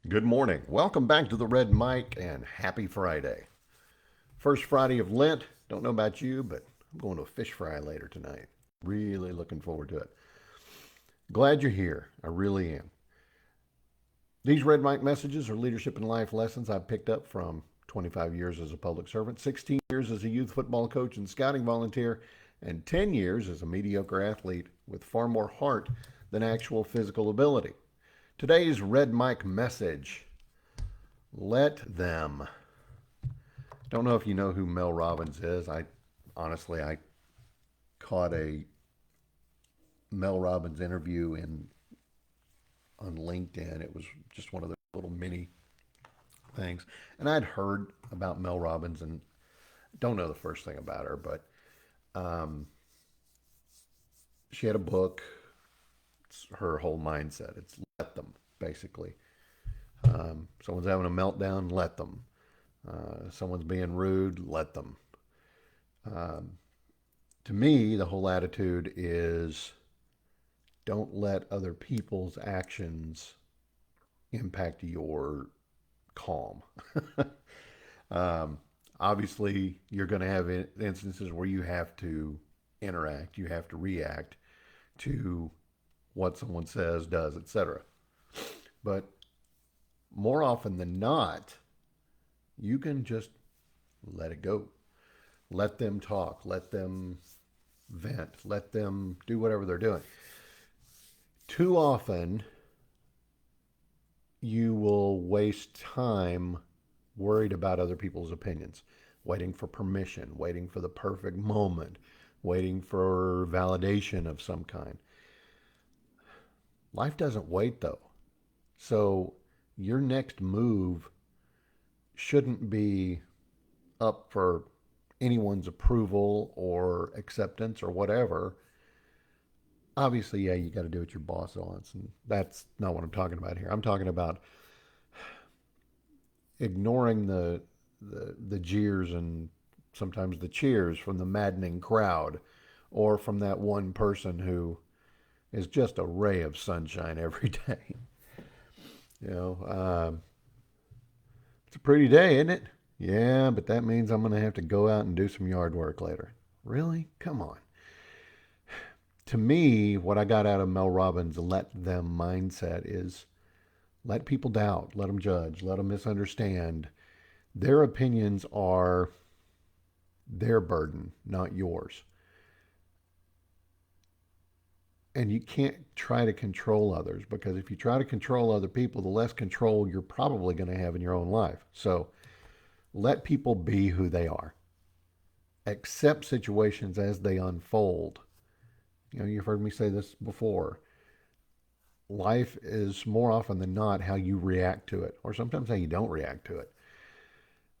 Good morning. Welcome back to the Red Mic and happy Friday. First Friday of Lent. Don't know about you, but I'm going to a fish fry later tonight. Really looking forward to it. Glad you're here. I really am. These Red Mic messages are leadership and life lessons I've picked up from 25 years as a public servant, 16 years as a youth football coach and scouting volunteer, and 10 years as a mediocre athlete with far more heart than actual physical ability. Today's Red Mic message: let them. Don't know if you know who Mel Robbins is. I caught a Mel Robbins interview in on LinkedIn. It was just one of those little mini things, and I'd heard about Mel Robbins and don't know the first thing about her, but um, she had a book. It's her whole mindset. It's let them basically. Someone's having a meltdown, let them. Someone's being rude, let them. Um, to me, the whole attitude is don't let other people's actions impact your calm. um, Obviously, you're going to have instances where you have to interact, you have to react to what someone says, does, etc. But more often than not, you can just let it go. Let them talk. Let them vent. Let them do whatever they're doing. Too often, you will waste time worried about other people's opinions, waiting for permission, waiting for the perfect moment, waiting for validation of some kind. Life doesn't wait though. So your next move shouldn't be up for anyone's approval or acceptance or whatever. Obviously, yeah, you got to do what your boss wants, and that's not what I'm talking about here. I'm talking about ignoring the jeers and sometimes the cheers from the maddening crowd or from that one person who is just a ray of sunshine every day. You know, it's a pretty day, isn't it? Yeah, but that means I'm going to have to go out and do some yard work later. Really? Come on. To me, what I got out of Mel Robbins' let them mindset is let people doubt, let them judge, let them misunderstand. Their opinions are their burden, not yours. And you can't try to control others because if you try to control other people, the less control you're probably going to have in your own life. So let people be who they are. Accept situations as they unfold. You know, you've heard me say this before. Life is more often than not how you react to it, or sometimes how you don't react to it.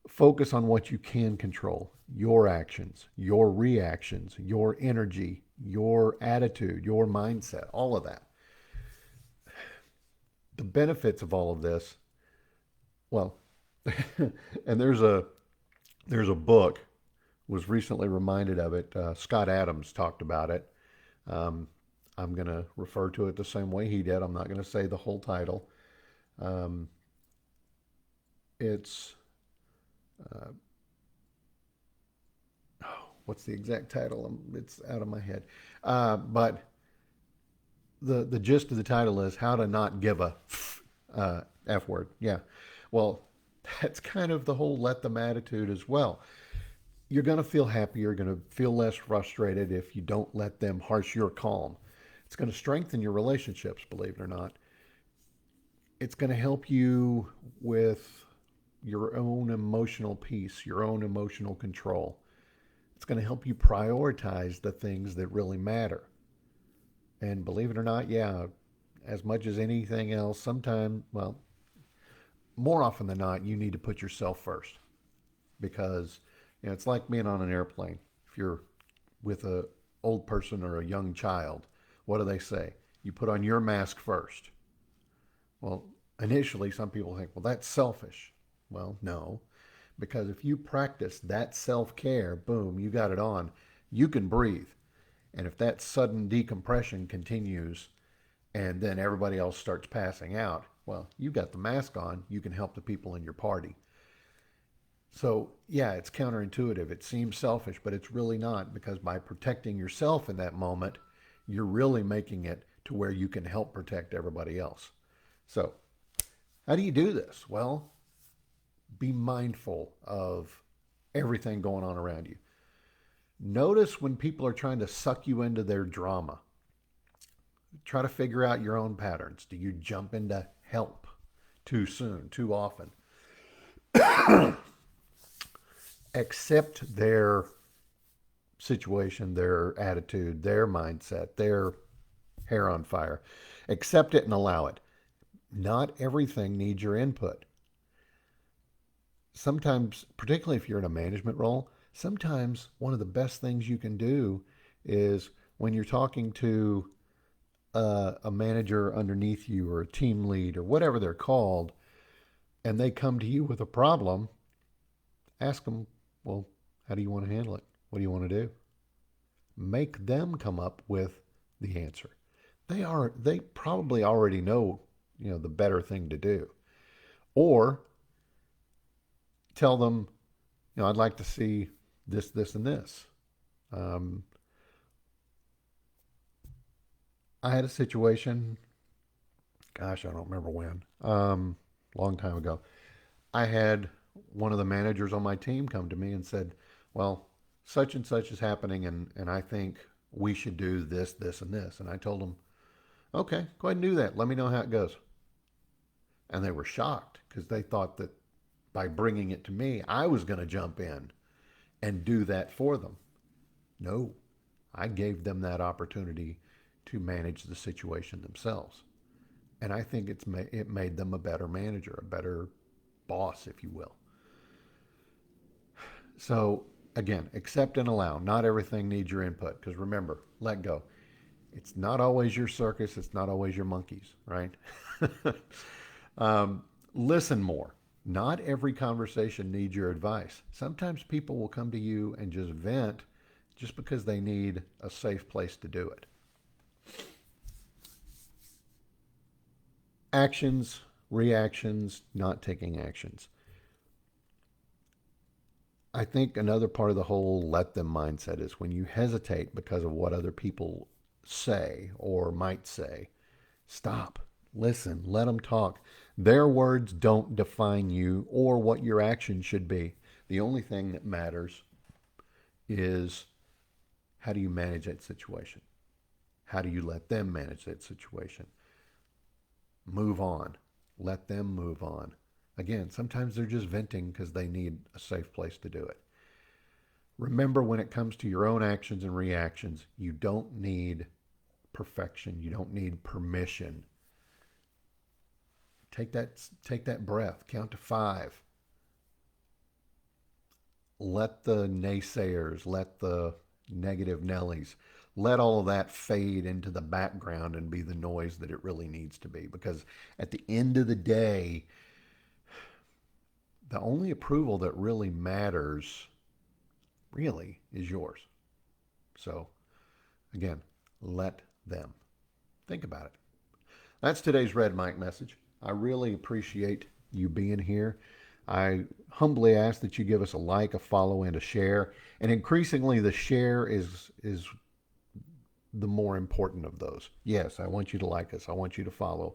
Focus on what you can control: your actions, your reactions, your energy, your attitude, your mindset, all of that. The benefits of all of this, well, and there's a book, was recently reminded of it. Scott Adams talked about it. Um, I'm going to refer to it the same way he did. I'm not going to say the whole title. Um, it's uh, what's the exact title? It's out of my head. But the gist of the title is how to not give a f word. Yeah. Well, that's kind of the whole let them attitude as well. You're going to feel happy. You're going to feel less frustrated if you don't let them harsh your calm. It's going to strengthen your relationships, believe it or not. It's going to help you with your own emotional peace, your own emotional control. It's going to help you prioritize the things that really matter. And believe it or not, yeah, as much as anything else, sometimes, well, more often than not, you need to put yourself first because it's like being on an airplane. If you're with a old person or a young child, what do they say? You put on your mask first. Well, initially, some people think, well, that's selfish. Well, no, because if you practice that self care, boom, you got it on, you can breathe. And if that sudden decompression continues and then everybody else starts passing out, Well, you got the mask on, you can help the people in your party. So, yeah, it's counterintuitive. It seems selfish, but it's really not, because by protecting yourself in that moment, you're really making it to where you can help protect everybody else. So, how do you do this? Well, be mindful of everything going on around you. Notice when people are trying to suck you into their drama. Try to figure out your own patterns. Do you jump into help too soon, too often? Accept their situation, their attitude, their mindset, their hair on fire. Accept it and allow it. Not everything needs your input. Sometimes, particularly if you're in a management role, sometimes one of the best things you can do is when you're talking to a manager underneath you or a team lead or whatever they're called, and they come to you with a problem, ask them, well, how do you want to handle it? What do you want to do? Make them come up with the answer. They probably already know, the better thing to do. Or tell them, I'd like to see this, this, and this. Um, I had a situation, gosh, I don't remember when, long time ago. I had one of the managers on my team come to me and said, well, such and such is happening, and I think we should do this, this, and this. And I told them, okay, go ahead and do that. Let me know how it goes. And they were shocked because they thought that by bringing it to me, I was going to jump in and do that for them. No, I gave them that opportunity to manage the situation themselves. And I think it made them a better manager, a better boss, if you will. So, again, accept and allow. Not everything needs your input, because remember, let go. It's not always your circus, it's not always your monkeys, right? Listen more. Not every conversation needs your advice. Sometimes people will come to you and just vent just because they need a safe place to do it. Actions, reactions, not taking actions. I think another part of the whole let them mindset is when you hesitate because of what other people say or might say, stop, listen, let them talk. Their words don't define you or what your action should be. The only thing that matters is how do you manage that situation? How do you let them manage that situation? Move on. Let them move on. Again, sometimes they're just venting because they need a safe place to do it. Remember, when it comes to your own actions and reactions, you don't need perfection. You don't need permission. Take that breath. Count to 5. Let the naysayers, let the negative Nellies, let all of that fade into the background and be the noise that it really needs to be. Because at the end of the day, the only approval that really matters really is yours. So, again, let them. Think about it. That's today's Red Mike message. I really appreciate you being here. I humbly ask that you give us a like, a follow, and a share. And increasingly, the share is the more important of those. Yes, I want you to like us. I want you to follow.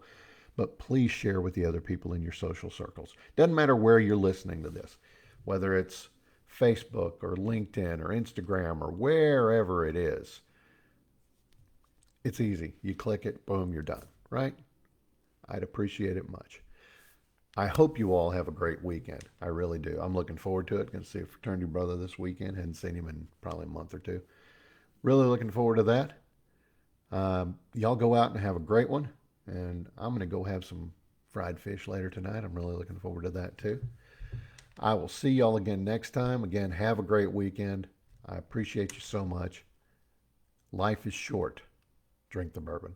But please share with the other people in your social circles. Doesn't matter where you're listening to this, whether it's Facebook or LinkedIn or Instagram or wherever it is. It's easy. You click it, boom, you're done, right? I'd appreciate it much. I hope you all have a great weekend. I really do. I'm looking forward to it. Going to see a fraternity brother this weekend. Hadn't seen him in probably a month or two. Really looking forward to that. Y'all go out and have a great one. And I'm going to go have some fried fish later tonight. I'm really looking forward to that too. I will see y'all again next time. Again, have a great weekend. I appreciate you so much. Life is short. Drink the bourbon.